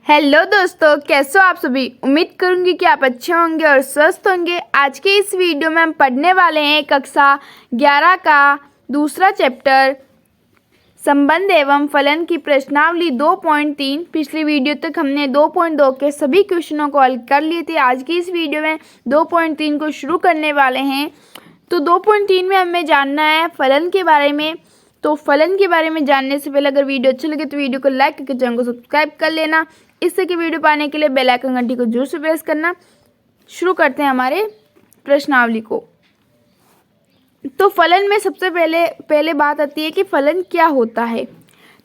Hello दोस्तों, कैसे हो आप सभी। उम्मीद करूंगी कि आप अच्छे होंगे और स्वस्थ होंगे। आज के इस वीडियो में हम पढ़ने वाले हैं कक्षा 11 का दूसरा चैप्टर संबंध एवं फलन की प्रश्नावली 2.3। पिछली वीडियो तक हमने 2.2 के सभी क्वेश्चनों को हल कर लिए थे। आज की इस वीडियो में 2.3 को शुरू करने वाले हैं। तो 2.3 में हमें जानना है फलन के बारे में। तो फलन के बारे में जानने से पहले अगर वीडियो अच्छी लगे तो वीडियो को लाइक करके चैनल को सब्सक्राइब कर लेना। इससे कि वीडियो पाने के लिए बेल आइकन घंटी को जरूर से प्रेस करना। शुरू करते हैं हमारे प्रश्नावली को। तो फलन में सबसे पहले बात आती है कि फलन क्या होता है।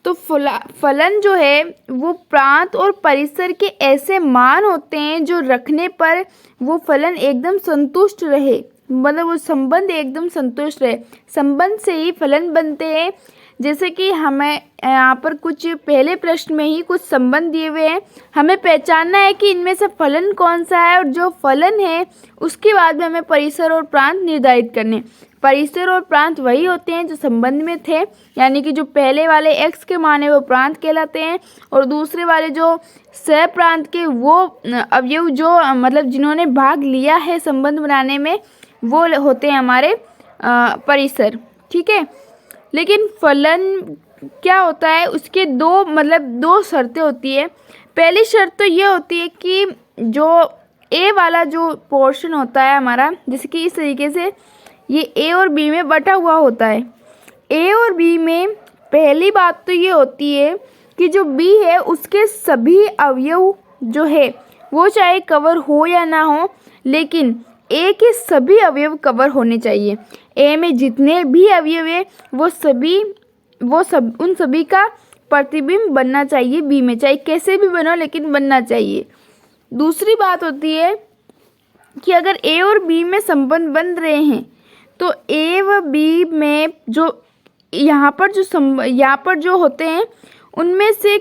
तो फलन जो है वो प्रांत और परिसर के ऐसे मान होते हैं जो रखने पर वो फलन एकदम संतुष्ट रहे, मतलब वो संबंध एकदम संतुष्ट रहे। संबंध से ही फलन बनते हैं। जैसे कि हमें यहाँ पर कुछ पहले प्रश्न में ही कुछ संबंध दिए हुए हैं। हमें पहचानना है कि इनमें से फलन कौन सा है, और जो फलन है उसके बाद में हमें परिसर और प्रांत निर्धारित करने। परिसर और प्रांत वही होते हैं जो संबंध में थे, यानी कि जो पहले वाले x के मान है वो प्रांत कहलाते हैं, और दूसरे वाले जो सह प्रांत के वो अवयव जो मतलब जिन्होंने भाग लिया है संबंध बनाने में वो होते हैं हमारे परिसर। ठीक है। लेकिन फलन क्या होता है, उसके दो शर्तें होती है। पहली शर्त तो ये होती है कि जो ए वाला जो पोर्शन होता है हमारा, जैसे कि इस तरीके से ये ए और बी में बटा हुआ होता है। ए और बी में पहली बात तो ये होती है कि जो बी है उसके सभी अवयव जो है वो चाहे कवर हो या ना हो, लेकिन ए के सभी अवयव कवर होने चाहिए। ए में जितने भी अवयव है उन सभी का प्रतिबिंब बनना चाहिए बी में, चाहे कैसे भी बनो लेकिन बनना चाहिए। दूसरी बात होती है कि अगर ए और बी में संबंध बन रहे हैं तो ए व बी में जो यहाँ पर जो होते हैं उनमें से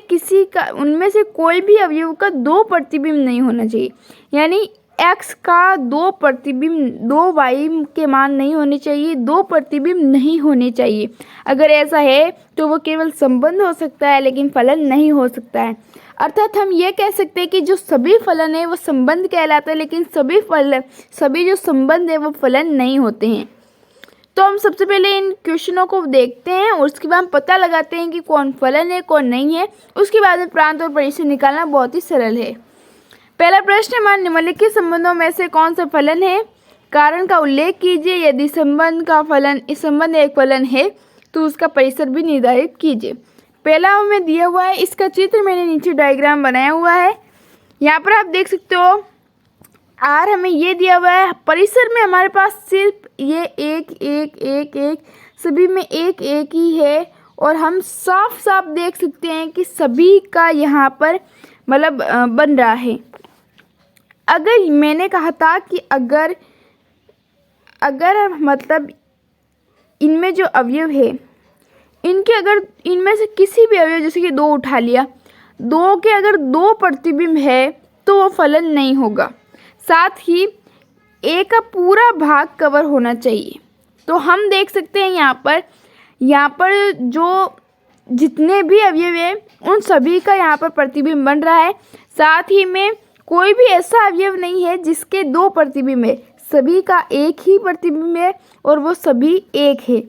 कोई भी अवयव का दो प्रतिबिंब नहीं होना चाहिए। यानी x का दो y के मान नहीं होने चाहिए, दो प्रतिबिंब नहीं होने चाहिए। अगर ऐसा है तो वो केवल संबंध हो सकता है लेकिन फलन नहीं हो सकता है। अर्थात हम ये कह सकते हैं कि जो सभी फलन है वो संबंध कहलाता है, लेकिन सभी जो संबंध है वो फलन नहीं होते हैं। तो हम सबसे पहले इन क्वेश्चनों को देखते हैं और उसके बाद हम पता लगाते हैं कि कौन फलन है कौन नहीं है। उसके बाद में प्रांत और परिसर निकालना बहुत ही सरल है। पहला प्रश्न हमारे निम्नलिखित संबंधों में से कौन सा फलन है, कारण का उल्लेख कीजिए। यदि इस संबंध एक फलन है तो उसका परिसर भी निर्धारित कीजिए। पहला हमें दिया हुआ है, इसका चित्र मैंने नीचे डायग्राम बनाया हुआ है। यहाँ पर आप देख सकते हो आर हमें ये दिया हुआ है। परिसर में हमारे पास सिर्फ ये एक सभी में एक ही है, और हम साफ साफ देख सकते हैं कि सभी का यहाँ पर मतलब बन रहा है। अगर मैंने कहा था कि अगर मतलब इनमें जो अवयव है अगर इनमें से किसी भी अवयव, जैसे कि दो उठा लिया, दो के अगर दो प्रतिबिंब है तो वो फलन नहीं होगा। साथ ही ए का पूरा भाग कवर होना चाहिए। तो हम देख सकते हैं यहाँ पर जो जितने भी अवयव है उन सभी का यहाँ पर प्रतिबिंब बन रहा है। साथ ही में कोई भी ऐसा अवयव नहीं है जिसके दो प्रतिबिंब है, सभी का एक ही प्रतिबिंब है और वो सभी एक है।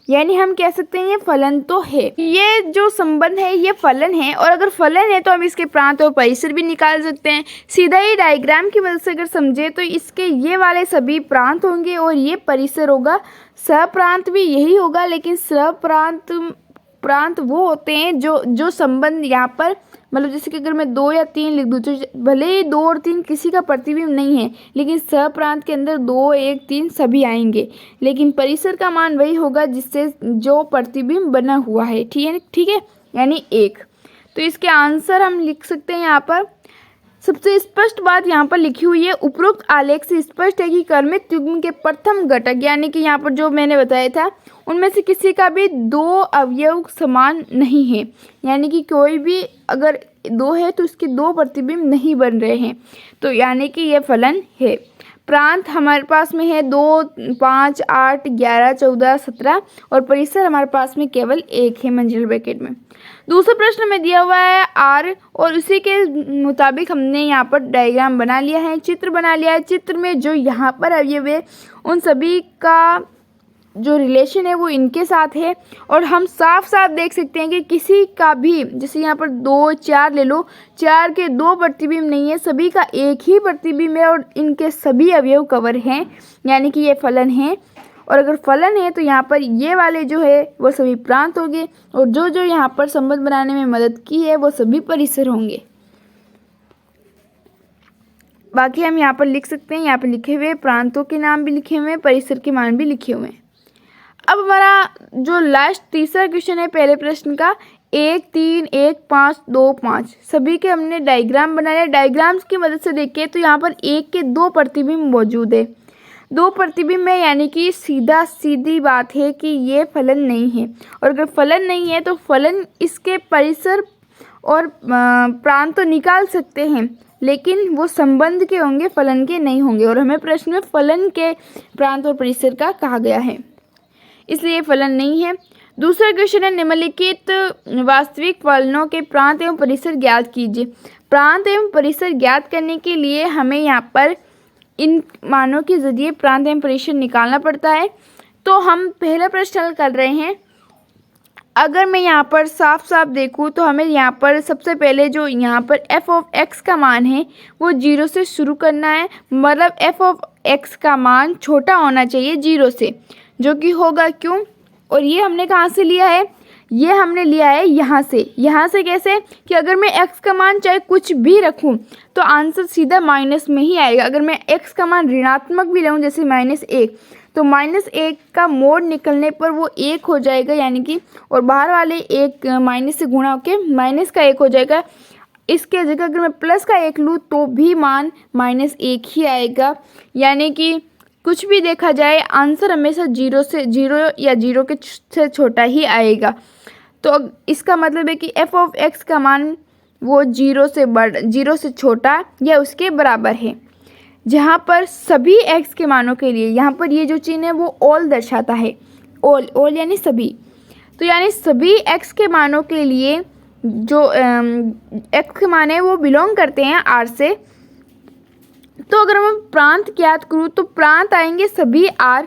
यानी हम कह सकते हैं ये फलन तो है। ये जो संबंध है ये फलन है, और अगर फलन है तो हम इसके प्रांत और परिसर भी निकाल सकते हैं। सीधा ही डायग्राम की मदद से अगर समझे तो इसके ये वाले सभी प्रांत होंगे और ये परिसर होगा। सहप्रांत भी यही होगा, लेकिन प्रांत वो होते हैं जो संबंध यहाँ पर मतलब जैसे कि अगर मैं 2 या 3 लिख दूँ तो भले ही 2 और 3 किसी का प्रतिबिंब नहीं है, लेकिन सहप्रांत के अंदर 2, 1, 3 सभी आएंगे, लेकिन परिसर का मान वही होगा जिससे जो प्रतिबिंब बना हुआ है। ठीक है, यानी 1। तो इसके आंसर हम लिख सकते हैं। यहाँ पर सबसे स्पष्ट बात यहाँ पर लिखी हुई है, उपरोक्त आलेख से स्पष्ट है कि क्रमिक युग्म के प्रथम घटक, यानी कि यहाँ पर जो मैंने बताया था उनमें से किसी का भी दो अवयव समान नहीं है। यानी कि कोई भी अगर 2 है तो इसके दो प्रतिबिंब नहीं बन रहे हैं, तो यानी कि यह फलन है। प्रांत हमारे पास में है 2, 5, 8, 11, 14, 17 और परिसर हमारे पास में केवल 1 है मंजिल ब्रैकेट में। दूसरा प्रश्न में दिया हुआ है आर और उसी के मुताबिक हमने यहाँ पर डायग्राम बना लिया है, चित्र बना लिया है। चित्र में जो यहाँ पर अवयव है उन सभी का जो रिलेशन है वो इनके साथ है और हम साफ साफ देख सकते हैं कि किसी का भी, जैसे यहाँ पर 2, 4 ले लो, 4 के 2 प्रतिबिंब नहीं है, सभी का एक ही प्रतिबिंब है और इनके सभी अवयव कवर हैं, यानी कि ये फलन है। और अगर फलन है तो यहाँ पर ये वाले जो है वो सभी प्रांत होंगे और जो जो यहाँ पर संबंध बनाने में मदद की है वो सभी परिसर होंगे। बाकी हम यहाँ पर लिख सकते हैं, यहाँ पर लिखे हुए प्रांतों के नाम भी लिखे हुए हैं, परिसर के मान भी लिखे हुए हैं। अब हमारा जो लास्ट तीसरा क्वेश्चन है पहले प्रश्न का, 1, 3, 1, 5, 2, 5 सभी के हमने डायग्राम बनाया। डायग्राम्स की मदद से देखें तो यहाँ पर 1 के 2 प्रतिबिंब मौजूद है, 2 प्रतिबिंब है, यानी कि सीधी बात है कि ये फलन नहीं है। और अगर फलन नहीं है तो फलन इसके परिसर और प्रांत तो निकाल सकते हैं लेकिन वो संबंध के होंगे, फलन के नहीं होंगे। और हमें प्रश्न में फलन के प्रांत और परिसर का कहा गया है, इसलिए फलन नहीं है। दूसरा क्वेश्चन है निम्नलिखित वास्तविक फलनों के प्रांत एवं परिसर ज्ञात कीजिए। प्रांत एवं परिसर ज्ञात करने के लिए हमें यहाँ पर इन मानों के जरिए प्रांत एवं परिसर निकालना पड़ता है। तो हम पहला प्रश्न हल कर रहे हैं। अगर मैं यहाँ पर साफ साफ देखूँ तो हमें यहाँ पर सबसे पहले जो यहाँ पर f ऑफ x का मान है वो 0 से शुरू करना है, मतलब f ऑफ x का मान छोटा होना चाहिए 0 से, जो कि होगा क्यों। और ये हमने कहाँ से लिया है, ये हमने लिया है यहाँ से कैसे कि अगर मैं x का मान चाहे कुछ भी रखूँ तो आंसर सीधा माइनस में ही आएगा। अगर मैं x का मान ऋणात्मक भी लूँ जैसे -1 तो -1 का मोड निकलने पर वो 1 हो जाएगा, यानी कि और बाहर वाले 1 माइनस से गुणा होके माइनस का 1 हो जाएगा। इसके जगह अगर मैं प्लस का 1 लूँ तो भी मान -1 ही आएगा, यानी कि कुछ भी देखा जाए आंसर हमेशा 0 या 0 के से छोटा ही आएगा। तो इसका मतलब है कि f ऑफ x का मान वो 0 से छोटा या उसके बराबर है, जहाँ पर सभी x के मानों के लिए यहाँ पर ये जो चिन्ह है वो ऑल दर्शाता है, ऑल यानी सभी। तो यानी सभी x के मानों के लिए जो x के मान है वो बिलोंग करते हैं r से। तो अगर मैं प्रांत ज्ञात करूँ तो प्रांत आएंगे सभी r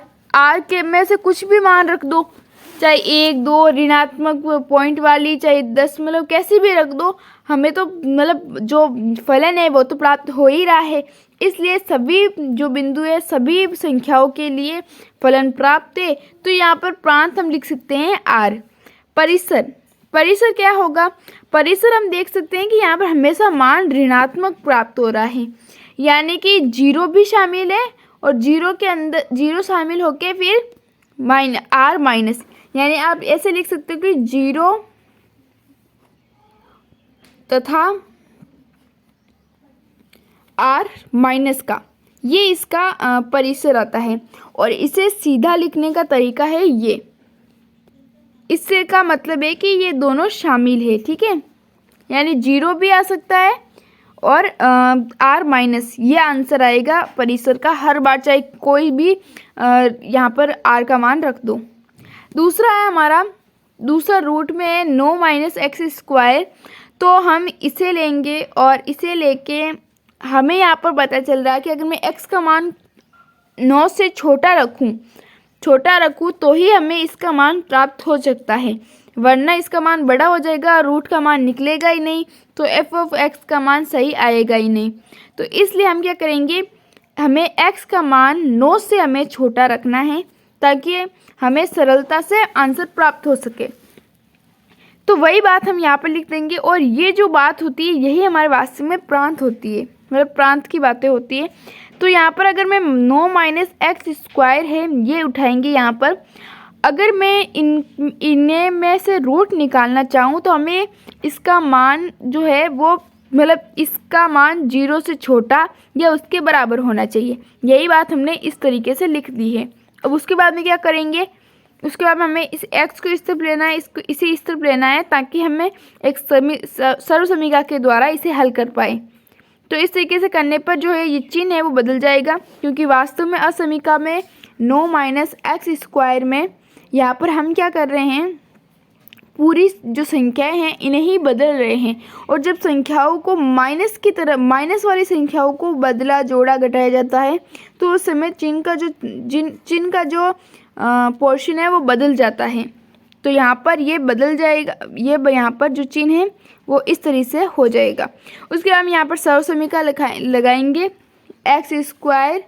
के में से कुछ भी मान रख दो, चाहे 1, 2 ऋणात्मक पॉइंट वाली, चाहे 10 मतलब कैसी भी रख दो, हमें तो मतलब जो फलन है वो तो प्राप्त हो ही रहा है। इसलिए सभी जो बिंदु है सभी संख्याओं के लिए फलन प्राप्त है। तो यहाँ पर प्रांत हम लिख सकते हैं r। परिसर क्या होगा, परिसर हम देख सकते हैं कि यहाँ पर हमेशा मान ऋणात्मक प्राप्त हो रहा है, यानी कि 0 भी शामिल है और 0 के अंदर 0 शामिल होके फिर r माइनस, यानी आप ऐसे लिख सकते हो कि 0 तथा r माइनस का, ये इसका परिसर आता है। और इसे सीधा लिखने का तरीका है ये, इससे का मतलब है कि ये दोनों शामिल है, ठीक है, यानी 0 भी आ सकता है और r माइनस, ये आंसर आएगा परिसर का हर बार, चाहे कोई भी यहाँ पर r का मान रख दो। दूसरा है हमारा, दूसरा रूट में है 9 - x², तो हम इसे लेंगे और इसे लेके हमें यहाँ पर पता चल रहा है कि अगर मैं x का मान 9 से छोटा रखूँ तो ही हमें इसका मान प्राप्त हो सकता है, वरना इसका मान बड़ा हो जाएगा, रूट का मान निकलेगा ही नहीं, तो f ऑफ x का मान सही आएगा ही नहीं। तो इसलिए हम क्या करेंगे, हमें x का मान 9 से हमें छोटा रखना है ताकि हमें सरलता से आंसर प्राप्त हो सके। तो वही बात हम यहाँ पर लिख देंगे और ये जो बात होती है यही हमारे वास्तव में प्रांत होती है, मतलब प्रांत की बातें होती है। तो यहाँ पर अगर मैं 9 - x² है ये उठाएंगे यहाँ पर, अगर मैं इन्हें में से रूट निकालना चाहूँ तो हमें इसका मान जो है वो मतलब इसका मान 0 से छोटा या उसके बराबर होना चाहिए। यही बात हमने इस तरीके से लिख दी है। अब उसके बाद में क्या करेंगे, उसके बाद हमें इस x को इस तरफ लेना है, इसको इसे इस तरफ लेना है ताकि हमें एक सर्व समीकरण के द्वारा इसे हल कर पाए। तो इस तरीके से करने पर जो है ये चिन्ह है वो बदल जाएगा, क्योंकि वास्तव में असमीका में 9 माइनस एक्स स्क्वायर में यहाँ पर हम क्या कर रहे हैं, पूरी जो संख्याएं हैं इन्हें ही बदल रहे हैं। और जब संख्याओं को माइनस की तरफ, माइनस वाली संख्याओं को बदला जोड़ा घटाया जाता है तो उस समय चिन्ह का जो पोर्शन है वो बदल जाता है। तो यहाँ पर ये बदल जाएगा, ये यहाँ पर जो चिन्ह है वो इस तरह से हो जाएगा। उसके बाद हम यहाँ पर सर्वसमीका लगाएंगे। एक्स स्क्वायर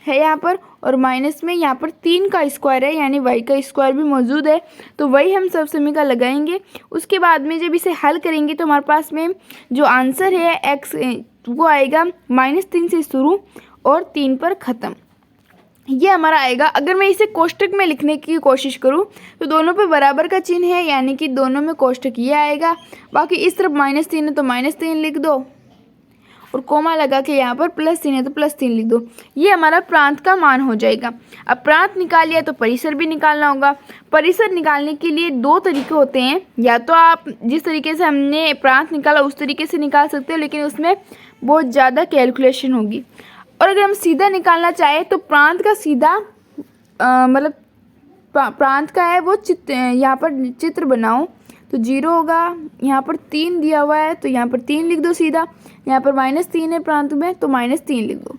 है यहाँ पर और माइनस में यहाँ पर 3 का स्क्वायर है, यानी y का स्क्वायर भी मौजूद है, तो वही हम सर्वसमीका लगाएंगे। उसके बाद में जब इसे हल करेंगे तो हमारे पास में जो आंसर है x वो आएगा -3 से शुरू और 3 पर ख़त्म, ये हमारा आएगा। अगर मैं इसे कोष्टक में लिखने की कोशिश करूं तो दोनों पे बराबर का चिन्ह है, यानी कि दोनों में कोष्टक ये आएगा। बाकी इस तरफ -3 है तो -3 लिख दो और कोमा लगा के यहाँ पर +3 है तो +3 लिख दो। ये हमारा प्रांत का मान हो जाएगा। अब प्रांत निकाल लिया तो परिसर भी निकालना होगा। परिसर निकालने के लिए 2 तरीके होते हैं, या तो आप जिस तरीके से हमने प्रांत निकाला उस तरीके से निकाल सकते हो, लेकिन उसमें बहुत ज़्यादा कैलकुलेशन होगी। और अगर हम सीधा निकालना चाहें तो प्रांत का सीधा मतलब प्रांत का है वो यहाँ पर चित्र बनाओ तो 0 होगा। यहाँ पर 3 दिया हुआ है तो यहाँ पर 3 लिख दो सीधा। यहाँ पर -3 है प्रांत में तो -3 लिख दो।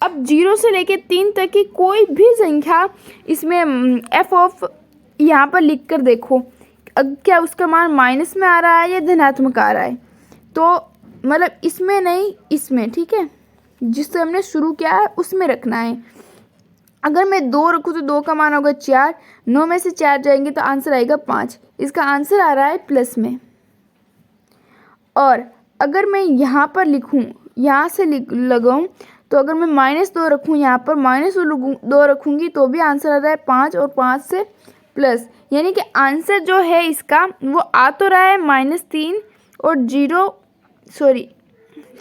अब 0 से लेके 3 तक की कोई भी संख्या इसमें f ऑफ यहाँ पर लिख कर देखो क्या उसका मान माइनस में आ रहा है या धनात्मक आ रहा है। तो मतलब इसमें नहीं, इसमें, ठीक है, जिससे हमने शुरू किया है उसमें रखना है। अगर मैं 2 रखूँ तो 2 का मान होगा 4, 9 में से 4 जाएंगे तो आंसर आएगा 5। इसका आंसर आ रहा है प्लस में। और अगर मैं यहाँ पर लिखूँ, यहाँ से लगाऊँ, तो अगर मैं -2 रखूँ यहाँ पर -2 रखूँगी तो भी आंसर आ रहा है 5 और 5 से प्लस, यानी कि आंसर जो है इसका वो आ तो रहा है -3 और 0, सॉरी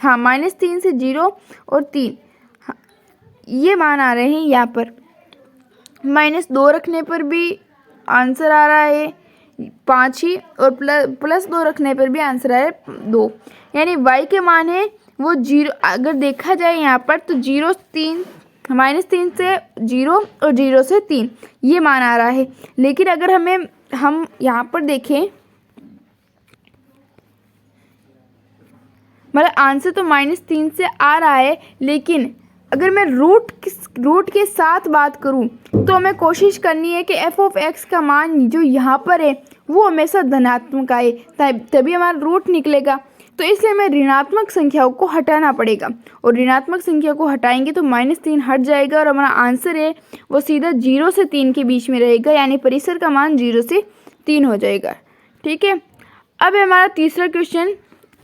हाँ -3 से 0 और 3, हाँ, ये मान आ रहे हैं। यहाँ पर -2 रखने पर भी आंसर आ रहा है 5 ही, और +2 रखने पर भी आंसर आ रहा है 2, यानी y के मान है वो 0। अगर देखा जाए यहाँ पर तो -3 से 0 और 0 से 3 ये मान आ रहा है। लेकिन अगर हम यहाँ पर देखें, मतलब आंसर तो -3 से आ रहा है, लेकिन अगर मैं रूट के साथ बात करूं तो हमें कोशिश करनी है कि f ऑफ x का मान जो यहाँ पर है वो हमेशा धनात्मक आए, तभी हमारा रूट निकलेगा। तो इसलिए हमें ऋणात्मक संख्याओं को हटाना पड़ेगा, और ऋणात्मक संख्या को हटाएंगे तो -3 हट जाएगा और हमारा आंसर है वो सीधा 0 से 3 के बीच में रहेगा, यानी परिसर का मान 0 से 3 हो जाएगा। ठीक है, अब हमारा तीसरा क्वेश्चन।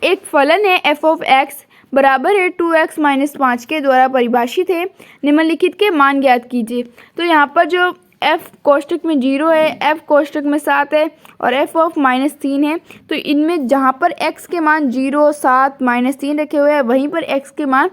एक फलन है f ऑफ x बराबर है 2x - 5 के द्वारा परिभाषित है, निम्नलिखित के मान ज्ञात कीजिए। तो यहाँ पर जो f कोष्टक में 0 है, f कोष्टक में 7 है और f ऑफ -3 है, तो इनमें जहाँ पर x के मान 0, 7, -3 रखे हुए हैं वहीं पर x के मान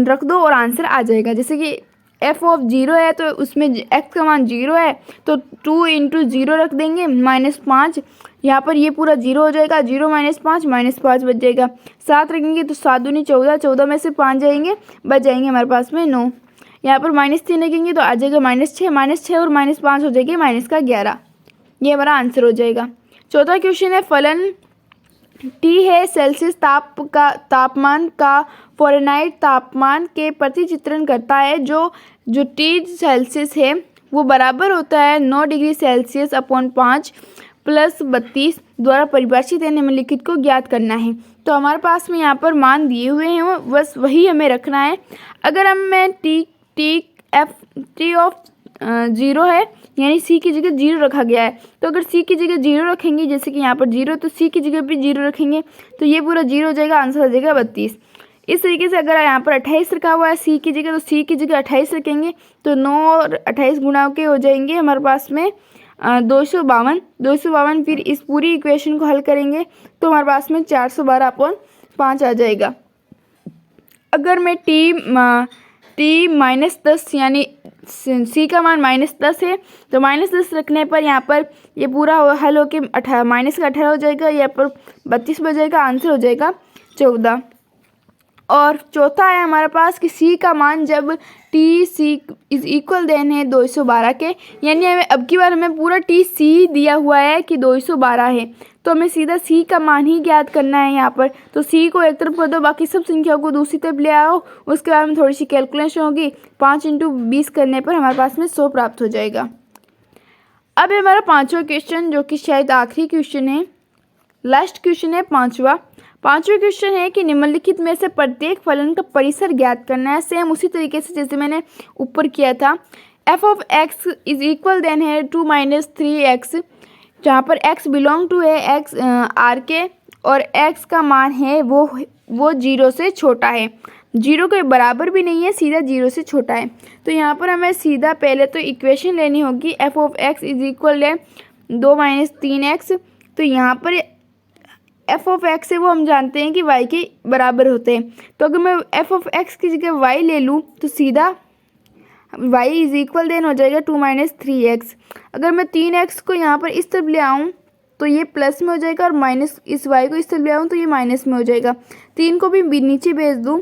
रख दो और आंसर आ जाएगा। जैसे कि f ऑफ 0 है तो उसमें x का मान 0 है तो 2 × 0 रख देंगे -5, यहाँ पर ये पूरा 0 हो जाएगा, 0 - 5 -5 बच जाएगा। 7 रखेंगे तो 7 दूनी 14, 14 में से 5 जाएंगे, बच जाएंगे हमारे पास में 9। यहाँ पर -3 रखेंगे तो आ जाएगा -6 और -5 हो जाएगी -11। ये हमारा आंसर हो जाएगा। चौथा क्वेश्चन है फलन T है सेल्सियस तापमान का फ़ारेनहाइट तापमान के प्रति चित्रण करता है, जो T सेल्सियस है वो बराबर होता है 9 डिग्री सेल्सियस / 5 + 32 द्वारा परिभाषित है, निम्नलिखित को ज्ञात करना है। तो हमारे पास में यहाँ पर मान दिए हुए हैं वो बस वही हमें रखना है। अगर मैं T ऑफ 0 है यानी C की जगह 0 रखा गया है, तो अगर C की जगह 0 रखेंगे, जैसे कि यहाँ पर 0 तो C की जगह भी 0 रखेंगे तो ये पूरा 0 हो जाएगा, आंसर हो जाएगा 32। इस तरीके से अगर यहाँ पर 28 रखा हुआ है C की जगह, तो C की जगह 28 रखेंगे तो 9 और 28 गुणा के हो जाएंगे हमारे पास में 252। फिर इस पूरी इक्वेशन को हल करेंगे तो हमारे पास में 412/5 आ जाएगा। अगर मैं T -10 यानी C का मान -10 है तो -10 रखने पर यहाँ पर ये पूरा हल होके -18 हो जाएगा, यहाँ पर 32 बच जाएगा, आंसर हो जाएगा 14। और चौथा है हमारे पास कि सी का मान जब T C is equal then है 212 के, यानी हमें अब की बार हमें पूरा टी सी दिया हुआ है कि 212 है, तो हमें सीधा सी का मान ही ज्ञात करना है यहाँ पर। तो सी को एक तरफ कर दो, बाकी सब संख्याओं को दूसरी तरफ ले आओ, उसके बाद में थोड़ी सी कैलकुलेशन होगी, 5 × 20 करने पर हमारे पास में 100 प्राप्त हो जाएगा। अब हमारा पाँचवा क्वेश्चन, जो कि शायद आखिरी क्वेश्चन है, लास्ट क्वेश्चन है पाँचवा क्वेश्चन है कि निम्नलिखित में से प्रत्येक फलन का परिसर ज्ञात करना है। सेम उसी तरीके से जैसे मैंने ऊपर किया था। f of x is equal then है 2 - 3x, जहाँ पर x बिलोंग टू है x r के, और x का मान है वो 0 से छोटा है, 0 के बराबर भी नहीं है, सीधा 0 से छोटा है। तो यहाँ पर हमें सीधा पहले तो इक्वेशन लेनी होगी। f of x is equal है 2 - 3x। तो यहाँ पर f ऑफ x है वो हम जानते हैं कि y के बराबर होते हैं, तो अगर मैं f ऑफ x की जगह y ले लूँ तो सीधा y इज इक्वल देन हो जाएगा 2 - 3x। अगर मैं 3x को यहाँ पर इस तरफ ले आऊँ तो ये प्लस में हो जाएगा, और माइनस इस y को इस तरफ ले आऊँ तो ये माइनस में हो जाएगा। 3 को भी नीचे भेज दूँ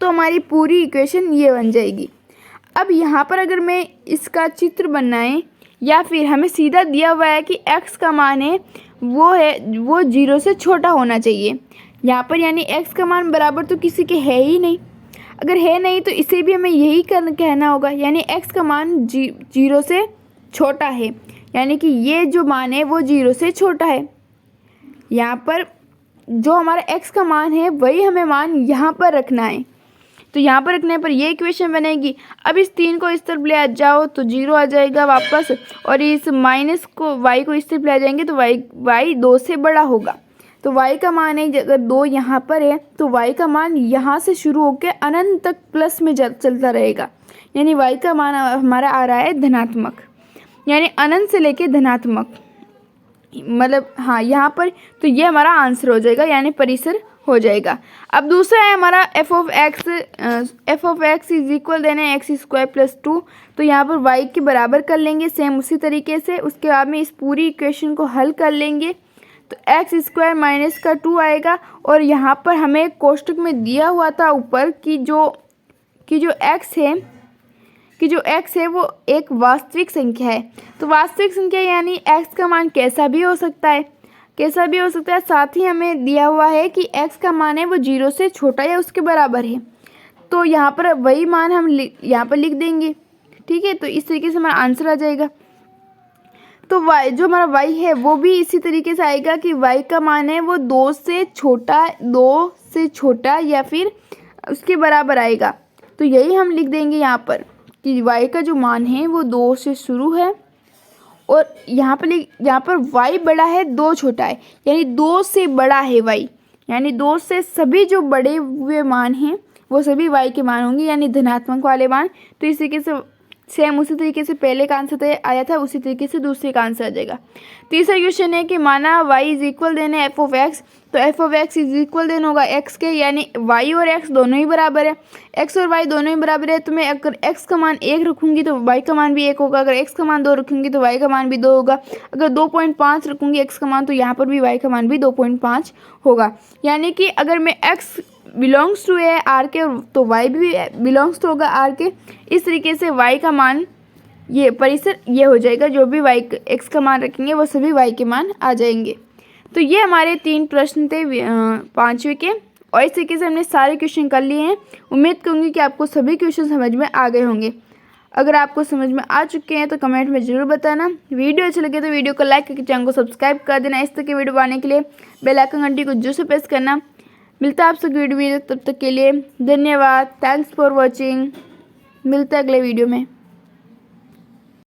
तो हमारी पूरी इक्वेशन ये बन जाएगी। अब यहाँ पर अगर मैं इसका चित्र बनाएं, या फिर हमें सीधा दिया हुआ है कि x का मान है वो 0 से छोटा होना चाहिए यहाँ पर, यानी x का मान बराबर तो किसी के है ही नहीं। अगर है नहीं तो इसे भी हमें यही कहना होगा, यानी x का मान 0 से छोटा है, यानी कि ये जो मान है वो 0 से छोटा है। यहाँ पर जो हमारा x का मान है वही हमें मान यहाँ पर रखना है, तो यहाँ पर रखने पर ये इक्वेशन बनेगी। अब इस 3 को इस तरफ ले आ जाओ तो 0 आ जाएगा वापस, और इस माइनस को y को इस तरफ ले आ जाएंगे तो y 2 से बड़ा होगा। तो y का मान है, अगर 2 यहाँ पर है तो y का मान यहाँ से शुरू होकर अनंत तक प्लस में चलता रहेगा, यानी y का मान हमारा आ रहा है धनात्मक, यानी अनंत से लेके धनात्मक, मतलब हाँ यहाँ पर, तो ये हमारा आंसर हो जाएगा, यानी परिसर हो जाएगा। अब दूसरा है हमारा f of x is equal देना है x² + 2। तो यहाँ पर y के बराबर कर लेंगे सेम उसी तरीके से, उसके बाद में इस पूरी इक्वेशन को हल कर लेंगे तो x² - का 2 आएगा। और यहाँ पर हमें कोष्टक में दिया हुआ था ऊपर कि जो x है वो एक वास्तविक संख्या है। तो वास्तविक संख्या यानी x का मान कैसा भी हो सकता है, साथ ही हमें दिया हुआ है कि x का मान है वो 0 से छोटा या उसके बराबर है। तो यहाँ पर वही मान हम यहाँ पर लिख देंगे, ठीक है। तो इस तरीके से हमारा आंसर आ जाएगा। तो y जो हमारा y है वो भी इसी तरीके से आएगा कि y का मान है वो 2 से छोटा या फिर उसके बराबर आएगा। तो यही हम लिख देंगे यहाँ पर कि y का जो मान है वो 2 से शुरू है, और यहाँ पर y बड़ा है 2 छोटा है, यानी 2 से बड़ा है y, यानी 2 से सभी जो बड़े हुए मान हैं वो सभी y के मान होंगे, यानी धनात्मक वाले मान। तो इस तरीके से सेम उसी तरीके से पहले का आंसर आया था उसी तरीके से दूसरे का आंसर आ जाएगा। तीसरा क्वेश्चन है कि माना y इज इक्वल देना है f ऑफ x, तो f of x is equal देना होगा x के, यानी y और x दोनों ही बराबर है, x और y दोनों ही बराबर है। तो मैं अगर x का मान 1 रखूँगी तो y का मान भी 1 होगा, अगर x का मान 2 रखूँगी तो y का मान भी 2 होगा, अगर 2.5 रखूँगी x का मान तो यहाँ पर भी y का मान भी 2.5 होगा। यानी कि अगर मैं x बिलोंग्स टू है आर के तो y भी बिलोंग्स टू होगा आर के। इस तरीके से y का मान ये परिसर ये हो जाएगा, जो भी y x का मान रखेंगे वो सभी y के मान आ जाएंगे। तो ये हमारे 3 प्रश्न थे 5वें के, और इस तरीके से हमने सारे क्वेश्चन कर लिए हैं। उम्मीद करूँगी कि आपको सभी क्वेश्चन समझ में आ गए होंगे। अगर आपको समझ में आ चुके हैं तो कमेंट में ज़रूर बताना। वीडियो अच्छी लगे तो वीडियो को लाइक करके चैनल को सब्सक्राइब कर देना। इस तरह की वीडियो पाने के लिए बेल आइकन घंटी को जरूर से प्रेस करना। मिलता है आपसे वीडियो, तब तक के लिए धन्यवाद। Thanks for watching. मिलता है अगले वीडियो में।